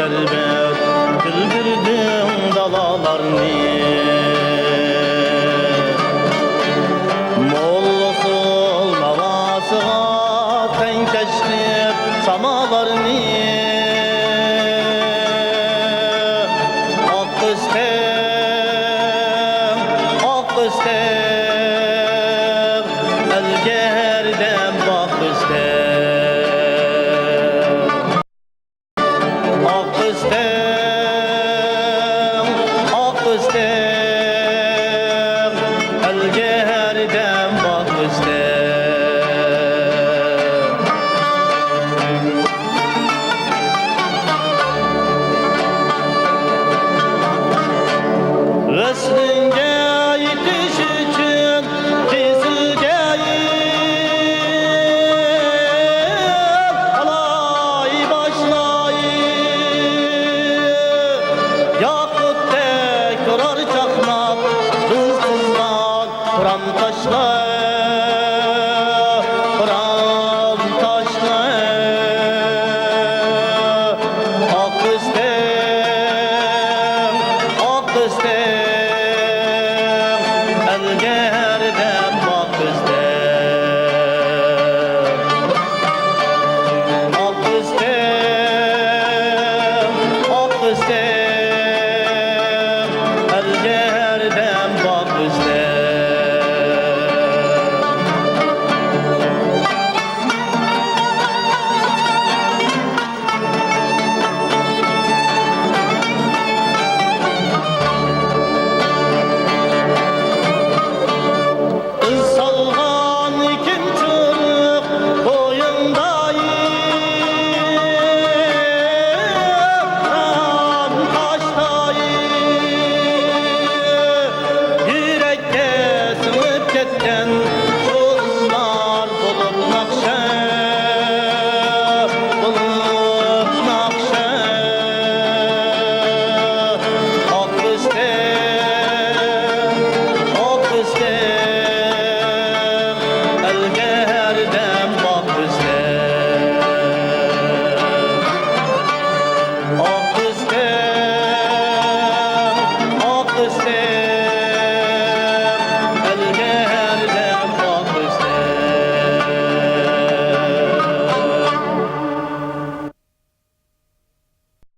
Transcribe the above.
elbet güldürdüm dalalarını. Mollasul havasıga tenkeşlip samalarını. Ak istem, elge her dem bak istem. Ak istem, elge her dem bak istem. Veslinge yetiş için dizilgeyim, alay başlayım. Yakut tekrar çakmak, hızsızdan kuran taşlar, kuran taşlar. Ak istem, ak istem, elge her dem bak istem. Ak istem, ak istem.